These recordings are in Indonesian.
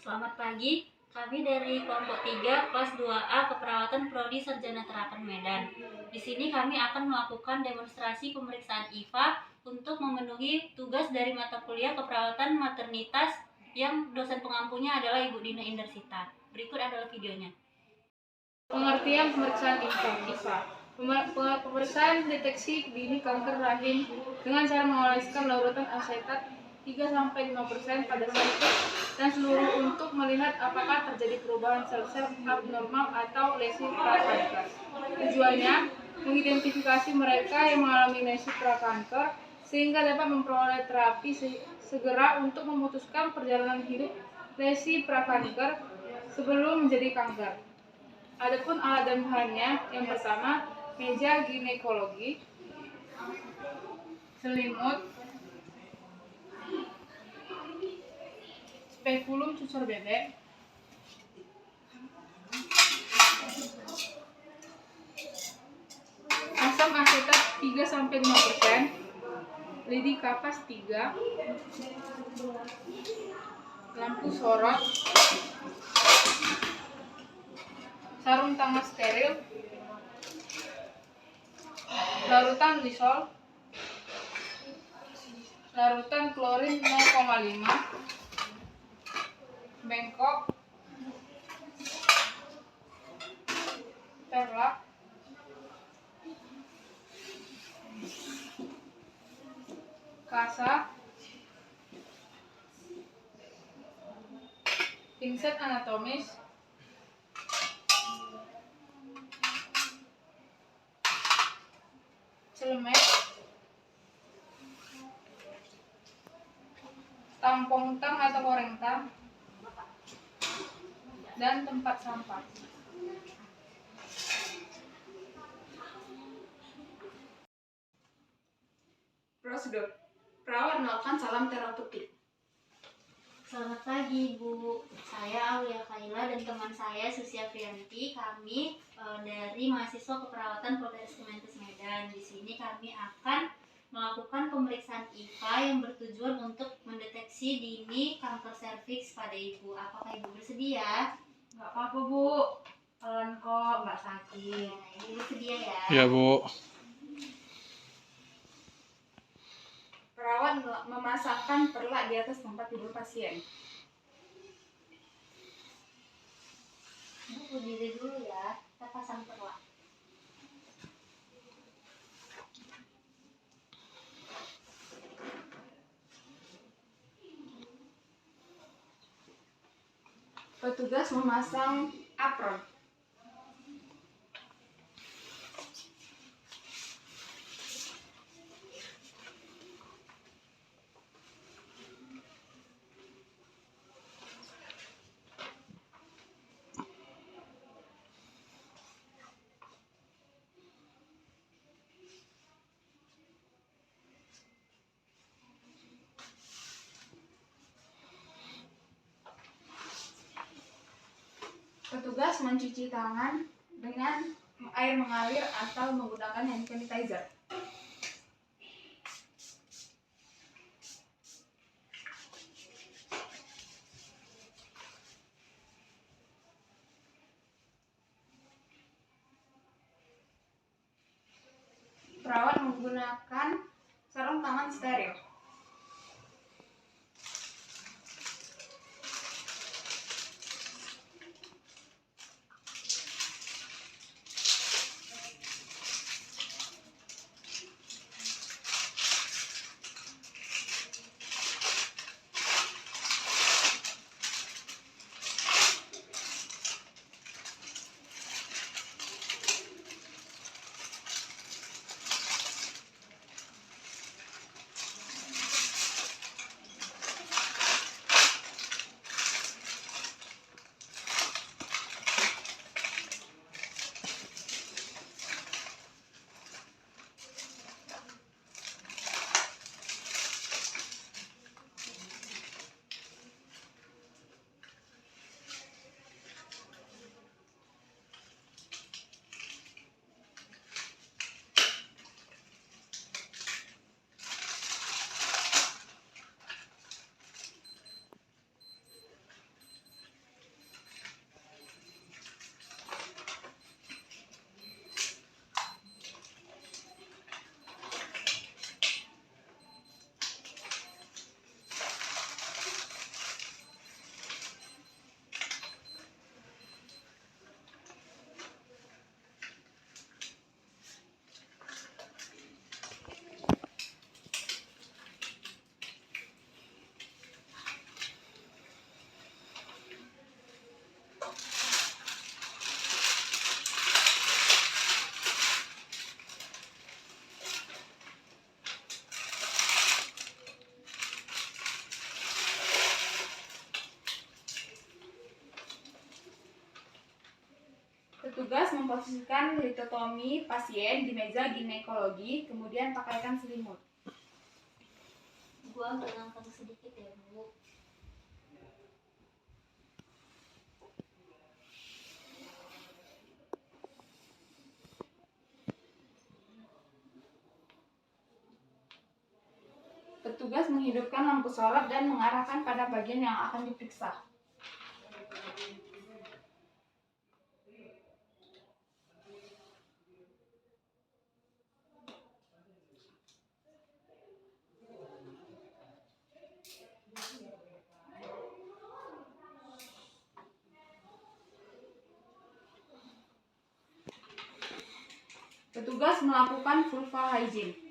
Selamat pagi, kami dari kelompok 3 kelas 2A Keperawatan Prodi Sarjana Terapan Medan. Di sini kami akan melakukan demonstrasi pemeriksaan IVA untuk memenuhi tugas dari mata kuliah keperawatan maternitas yang dosen pengampunya adalah Ibu Dina Indersita. Berikut adalah videonya. Pengertian pemeriksaan IVA. Pemeriksaan deteksi dini kanker rahim dengan cara mengoleskan larutan asetat 3-5% pada sampel dan seluruh untuk melihat apakah terjadi perubahan sel-sel abnormal atau lesi prakanker. Tujuannya mengidentifikasi mereka yang mengalami lesi prakanker sehingga dapat memperoleh terapi segera untuk memutuskan perjalanan hidup lesi prakanker sebelum menjadi kanker. Adapun alat dan bahannya, yang pertama meja ginekologi, selimut, spekulum susur bebek, asam asetat 3-5%, lidi kapas 3, lampu sorot, sarung tangan steril, larutan lisol, larutan klorin 0,5, bengkok, perlak, kasa, pinset anatomis, celemek, tampong tang atau koreng tang, dan tempat sampah. Prosedur. Perawat melakukan salam terapeutik. Selamat pagi, Bu. Saya Aulia Kaila dan teman saya Susia Frianti. Kami dari mahasiswa keperawatan Profesi Kemenkes Medan. Di sini kami akan melakukan pemeriksaan IVA yang bertujuan untuk mendeteksi dini kanker serviks pada ibu. Apakah ibu bersedia? Nggak apa-apa, Bu. Pelan kok, nggak sakit. Nah, ibu bersedia ya? Ya, Bu. Perawat memasangkan perlak di atas tempat tidur pasien. Ibu berdiri dulu ya, kita pasang perlak. Petugas memasang apron. Petugas mencuci tangan dengan air mengalir atau menggunakan hand sanitizer. Perawat menggunakan sarung tangan steril. memposisikan litotomi pasien di meja ginekologi, kemudian pakaikan selimut. Gua agak ngangkat sedikit ya, Bu. Petugas menghidupkan lampu sorot dan mengarahkan pada bagian yang akan diperiksa. Petugas melakukan vulva hygiene.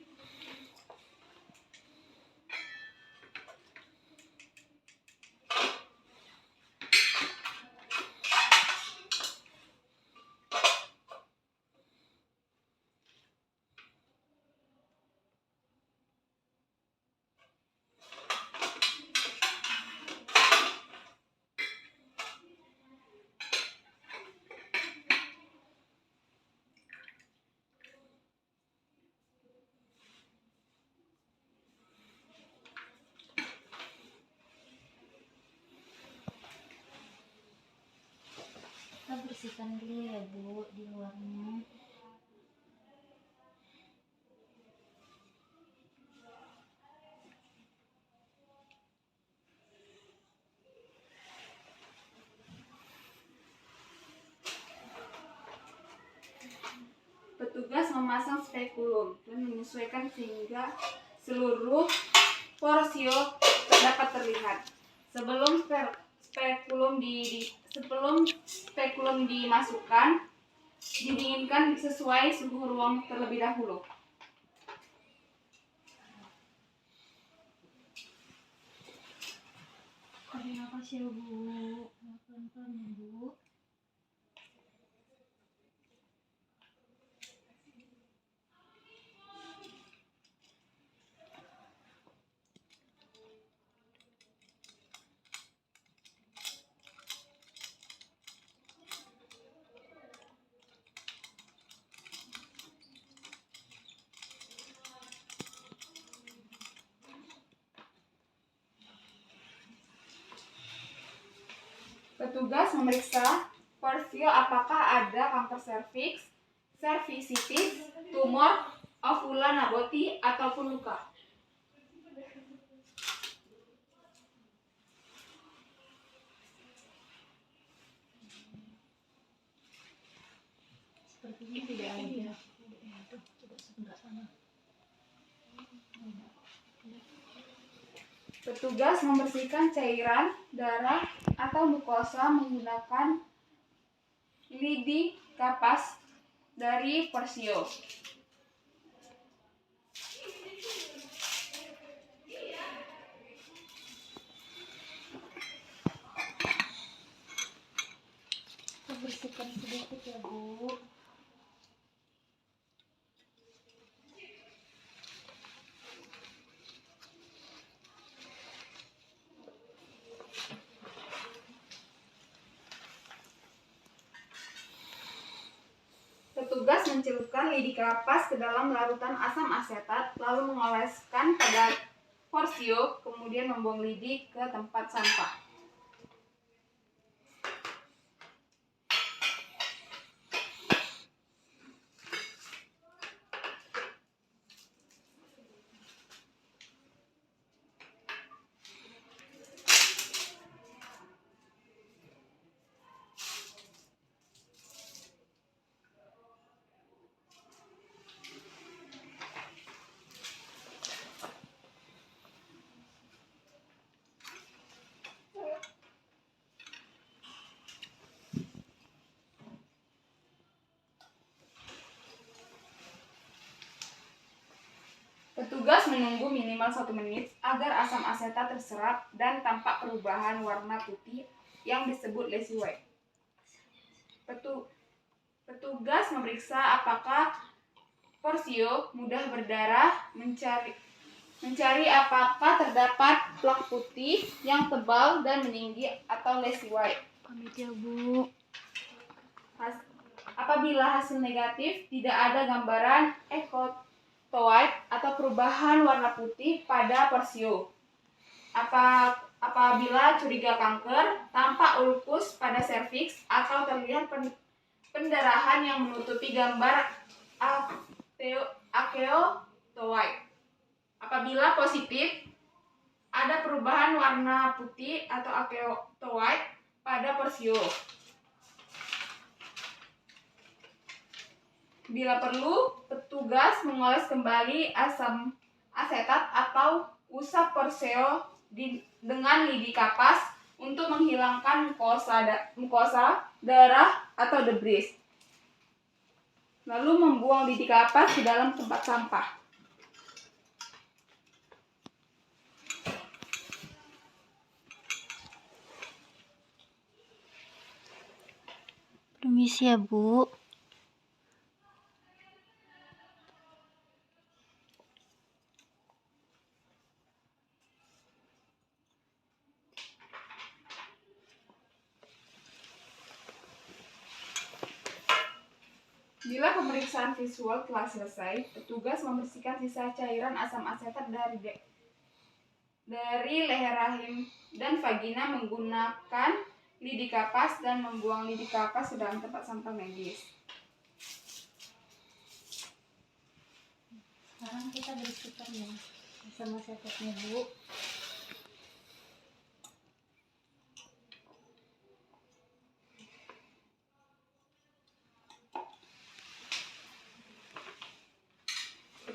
Kita bersihkan dulu ya, Bu, di luarnya. Petugas memasang spekulum dan menyesuaikan sehingga seluruh porsio dapat terlihat. Sebelum spekulum dimasukkan, didinginkan sesuai suhu ruang terlebih dahulu. Tarik nafas ya, Bu. Pelan-pelan ya, Bu. Petugas memeriksa porsio apakah ada kanker serviks, cervicitis, tumor, ovula naboti, ataupun luka. Sepertinya tidak ada. Coba sebelah sana. Petugas membersihkan cairan, darah, atau mukosa menggunakan lidi kapas dari porsio. Kita bersihkan sedikit ya, Bu. Petugas mencelupkan lidi kapas ke dalam larutan asam asetat, lalu mengoleskan pada porsio, kemudian membuang lidi ke tempat sampah. Petugas menunggu minimal 1 menit agar asam asetat terserap dan tampak perubahan warna putih yang disebut lazy white. Petugas memeriksa apakah porsio mudah berdarah, mencari apakah terdapat plak putih yang tebal dan meninggi atau lazy white. Pamit ya, Bu. Apabila hasil negatif, tidak ada gambaran ectotoid atau perubahan warna putih pada porsio. Apabila curiga kanker, tampak ulkus pada serviks atau terlihat pendarahan yang menutupi gambar archaeotoid. Apabila positif, ada perubahan warna putih atau archaeotoid pada porsio. Bila perlu, petugas mengoles kembali asam asetat atau usap porsio dengan lidi kapas untuk menghilangkan mukosa, darah, atau debris. Lalu membuang lidi kapas di dalam tempat sampah. Permisi ya, Bu. Bila pemeriksaan visual telah selesai, petugas membersihkan sisa cairan asam asetat dari leher rahim dan vagina menggunakan lidi kapas dan membuang lidi kapas ke dalam tempat sampah medis. Sekarang kita bersihkan ya asam asetatnya, Bu.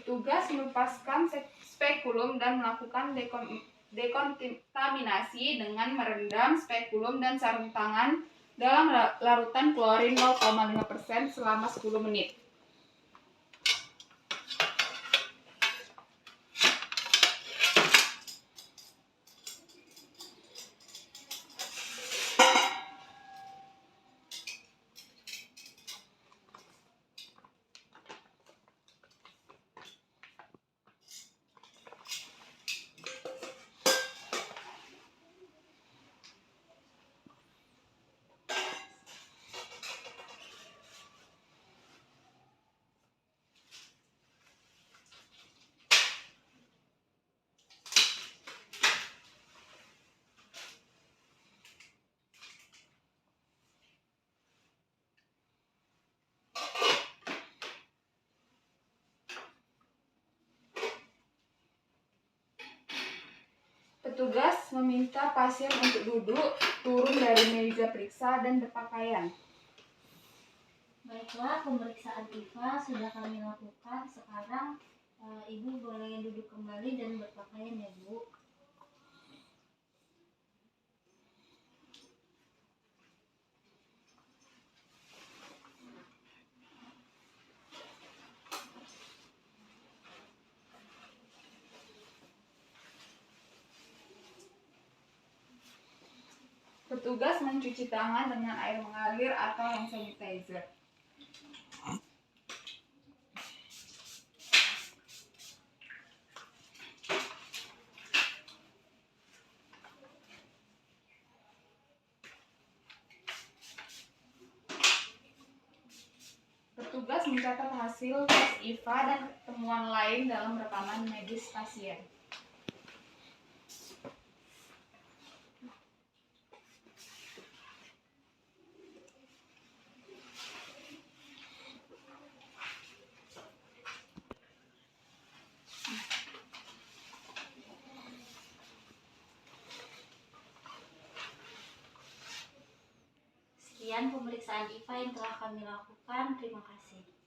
Petugas melepaskan spekulum dan melakukan dekontaminasi dengan merendam spekulum dan sarung tangan dalam larutan klorin 0,5% selama 10 menit. Petugas meminta pasien untuk duduk, turun dari meja periksa, dan berpakaian. Baiklah, pemeriksaan IVA sudah kami lakukan. Sekarang Ibu boleh duduk kembali dan berpakaian ya, Bu. Petugas mencuci tangan dengan air mengalir atau hand sanitizer. Petugas mencatat hasil tes IVA dan temuan lain dalam rekaman medis pasien. Sekian pemeriksaan IVA yang telah kami lakukan. Terima kasih.